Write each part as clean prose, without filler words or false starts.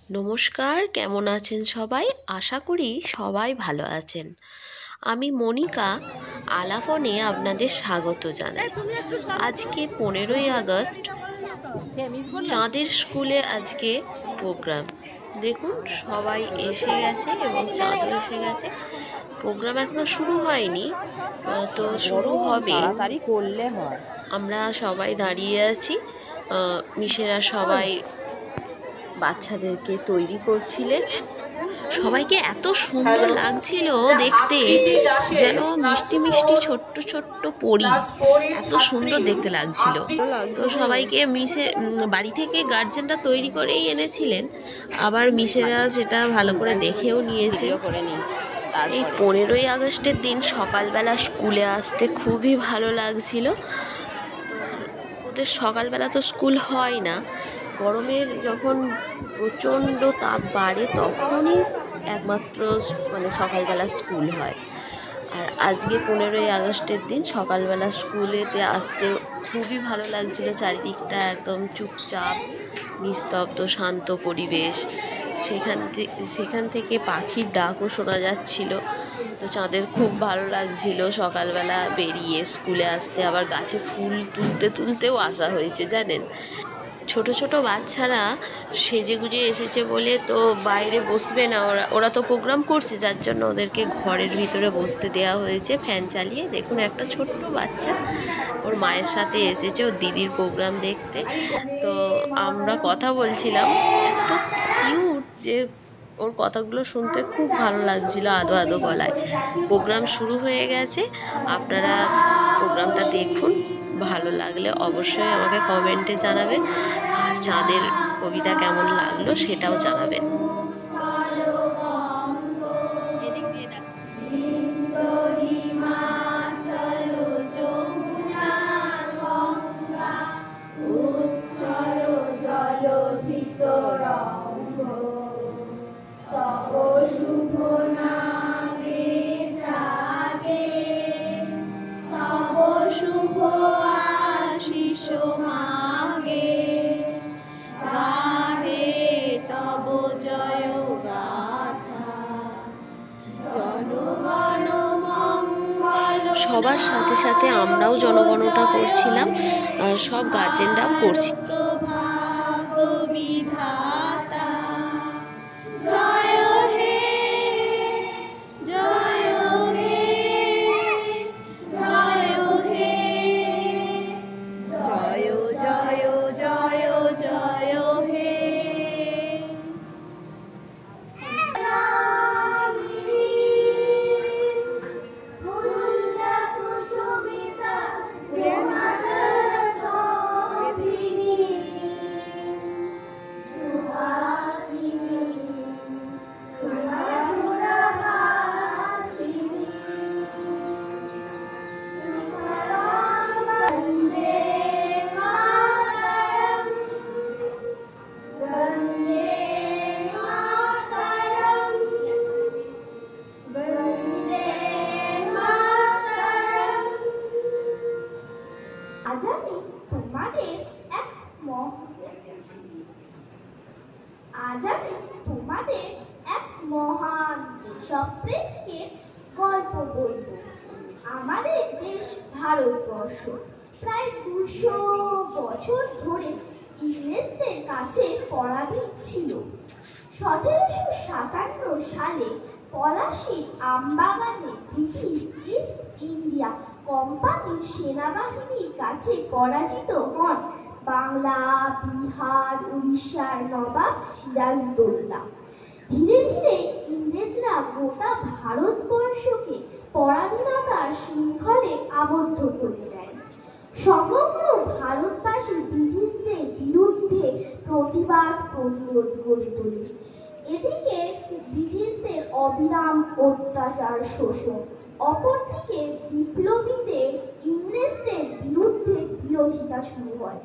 নমস্কার, কেমন আছেন সবাই? আশা করি সবাই ভালো আছেন। আমি মনিকা আলাপনে আপনাদের স্বাগত জানাই। আজকে 15ই আগস্ট, চাঁদের স্কুলে আজকে প্রোগ্রাম। দেখুন সবাই এসে গেছে এবং চাঁদও এসে গেছে। প্রোগ্রাম এখনো শুরু হয়নি, তো শুরু হবে, তাড়াতাড়ি করলে হয়। আমরা সবাই দাঁড়িয়ে আছি। মিসেরা সবাই বাচ্চাদেরকে তৈরি করছিলেন। সবাইকে এত সুন্দর লাগছিল দেখতে, যেন মিষ্টি মিষ্টি ছোট্ট ছোট্ট পরী, এত সুন্দর দেখতে লাগছিল। তো সবাইকে বাড়ি থেকে গার্জেনরা তৈরি করেই এনেছিলেন, আবার মিসেরা সেটা ভালো করে দেখেও নিয়েছে। এই 15ই আগস্টের দিন সকালবেলা স্কুলে আসতে খুবই ভালো লাগছিল। ওদের সকালবেলা তো স্কুল হয় না, গরমের যখন প্রচণ্ড তাপ বাড়ে তখনই একমাত্র সকালবেলা স্কুল হয়। আর আজকে 15ই আগস্টের দিন সকালবেলা স্কুলেতে আসতে খুবই ভালো লাগছিল। চারিদিকটা একদম চুপচাপ, নিস্তব্ধ, শান্ত পরিবেশ। সেখান থেকে পাখির ডাকও শোনা যাচ্ছিল। তো চাঁদের খুব ভালো লাগছিল সকালবেলা বেরিয়ে স্কুলে আসতে। আবার গাছে ফুল তুলতেও আসা হয়েছে জানেন। ছোট ছোট বাচ্চারা সেজেগুজে এসেছে বলে তো বাইরে বসবে না, ওরা তো প্রোগ্রাম করছে, যার জন্য ওদেরকে ঘরের ভিতরে বসতে দেওয়া হয়েছে ফ্যান চালিয়ে। দেখুন একটা ছোট্ট বাচ্চা ওর মায়ের সাথে এসেছে ওর দিদির প্রোগ্রাম দেখতে। তো আমরা কথা বলছিলাম, এত কিউট যে ওর কথাগুলো শুনতে খুব ভালো লাগছিল আদো আদো গলায়। প্রোগ্রাম শুরু হয়ে গেছে, আপনারা প্রোগ্রামটা দেখুন। ভালো লাগলে অবশ্যই আমাকে কমেন্টে জানাবেন, আর চাঁদের কবিতা কেমন লাগলো সেটাও জানাবেন। সবার সাথে সাথে আমরাও জনগণটা করছিলাম, সব গার্জেনরাও করছি। আজ আমি তোমাদের এক মহান দেশপ্রেমিকের গল্প বলব। আমাদের দেশ ভারতবর্ষ প্রায় 200 বছর ধরে ইংরেজদের কাছে পরাধীন ছিল। 1757 সালে পলাশীর আমবাগানে ব্রিটিশ ইস্ট ইন্ডিয়া কোম্পানির সেনাবাহিনীর কাছে পরাজিত হন বাংলা, বিহার, উড়িষ্যার নবাব সিরাজদৌল্লা। ধীরে ধীরে ইংরেজরা গোটা ভারতবর্ষকে পরাধীনতার শৃঙ্খলে আবদ্ধ করে দেয়। সমগ্র ভারতবাসী ব্রিটিশদের বিরুদ্ধে প্রতিবাদ প্রতিরোধ গড়ে তোলে। এদিকে ব্রিটিশদের অবিরাম অত্যাচার শোষণ, অপরদিকে বিপ্লবীদের ইংরেজদের বিরুদ্ধে বিরোধিতা শুরু হয়।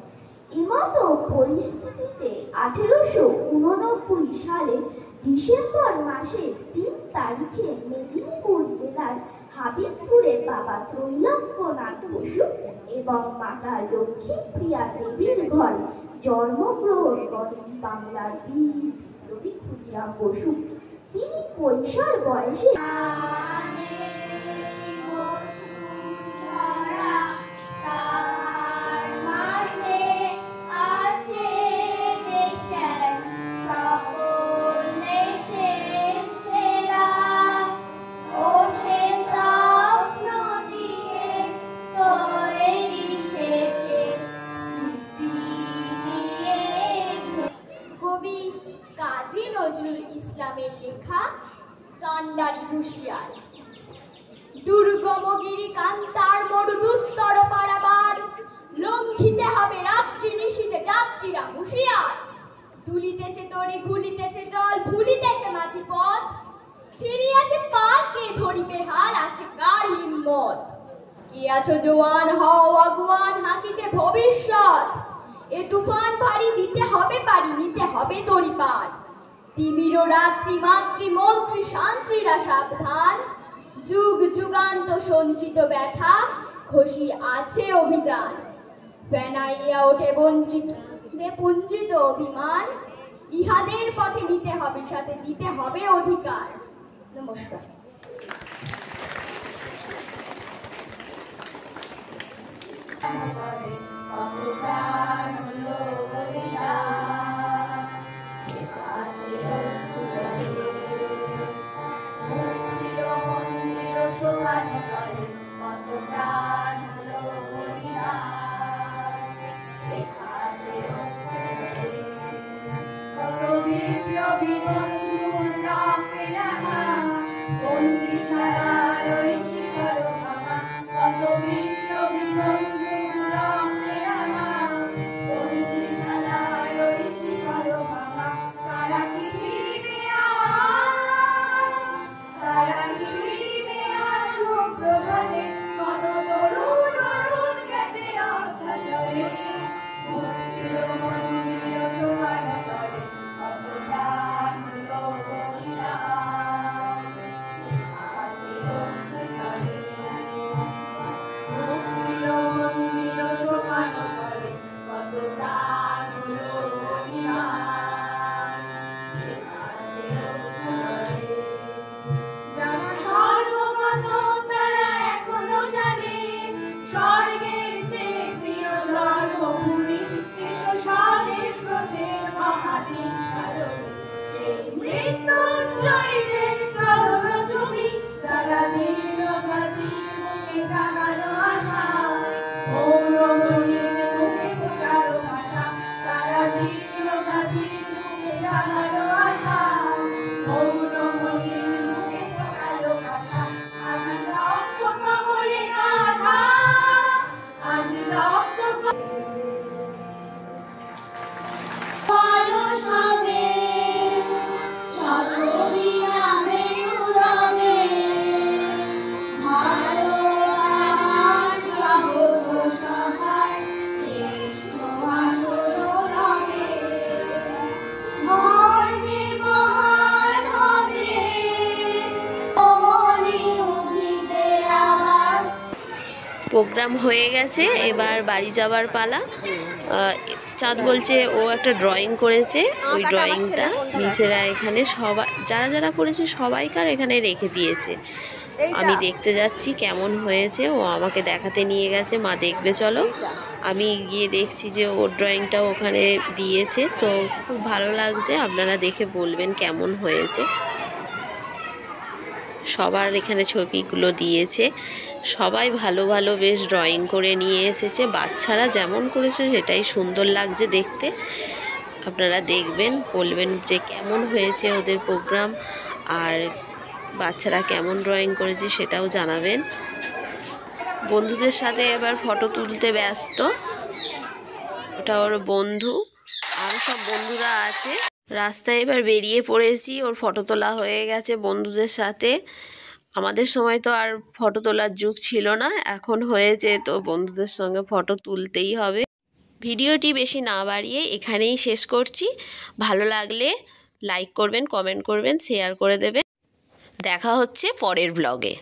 এমতো পরিস্থিতিতে 1889 সালে ডিসেম্বর মাসের 3 তারিখে মেদিনীপুর জেলার হাবিবপুরে বাবা ত্রৈলোক্যনাথ বসু এবং মাতা লক্ষ্মীপ্রিয়া দেবীর ঘরে জন্মগ্রহণ করেন বাংলার বীর বিপ্লবী ক্ষুদিরাম বসু। তিনি কৈশোর বয়সে কবি কাজী নজরুল ইসলামের লেখা কান্ডারি হুঁশিয়ার। দুর্গম গিরি কান্তার মরু দুস্তর পারাবার, লঙ্ঘিতে হবে রাত্রি নিশীথে যাত্রীরা হুঁশিয়ার। দুলিতেছে তরি ঘুলিতেছে জল ভুলিতেছে মাঝি পথ, ছিড়িয়াছে পার কে ধরিবে হার আছে কার হিম্মত। কে আছো জোয়ান হও আগুয়ান হাকিছে ভবিষ্যৎ, এ তুফান ভারী দিতে হবে পারি নিতে হবে তরি পার। তিমির রাত্রি মাতৃ মন্ত্রী শান্ত্রীরা সাবধান, যুগ যুগান্ত সঞ্চিত ব্যথা খুশি আছে অভিযান। ফেনাইয়া ওঠে বঞ্চিত পুঞ্জিত অভিমান, ইহাদের পথে দিতে হবে সাথে দিতে হবে অধিকার। নমস্কার। প্রোগ্রাম হয়ে গেছে, এবার বাড়ি যাবার পালা। চাঁদ বলছে ও একটা ড্রয়িং করেছে, ওই ড্রয়িংটা মিসেরা এখানে সবাই যারা যারা করেছে সবাইকার এখানে রেখে দিয়েছে। আমি দেখতে যাচ্ছি কেমন হয়েছে, ও আমাকে দেখাতে নিয়ে গেছে, মা দেখবে চলো। আমি গিয়ে দেখছি যে ওর ড্রয়িংটাও ওখানে দিয়েছে, তো খুব ভালো লাগছে। আপনারা দেখে বলবেন কেমন হয়েছে। সবার এখানে ছবিগুলো দিয়েছে, সবাই ভালো ভালো বেশ ড্রয়িং করে নিয়ে এসেছে। বাচ্চারা যেমন করেছে সেটাই সুন্দর লাগছে দেখতে। আপনারা দেখবেন, বলবেন যে কেমন হয়েছে ওদের প্রোগ্রাম, আর বাচ্চারা কেমন ড্রয়িং করেছে সেটাও জানাবেন। বন্ধুদের সাথে এবার ফটো তুলতে ব্যস্ত, ওটা ওর বন্ধু, আরও সব বন্ধুরা আছে। রাস্তায় এবার বেরিয়ে পড়েছি, ওর ফটো তোলা হয়ে গেছে বন্ধুদের সাথে। আমাদের সময় তো আর ফটো তোলার যুগ ছিল না, এখন হয়েছে, তো বন্ধুদের সঙ্গে ফটো তুলতেই হবে। ভিডিওটি বেশি না বাড়িয়ে এখানেই শেষ করছি। ভালো লাগলে লাইক করবেন, কমেন্ট করবেন, শেয়ার করে দেবেন। দেখা হচ্ছে পরের ব্লগে।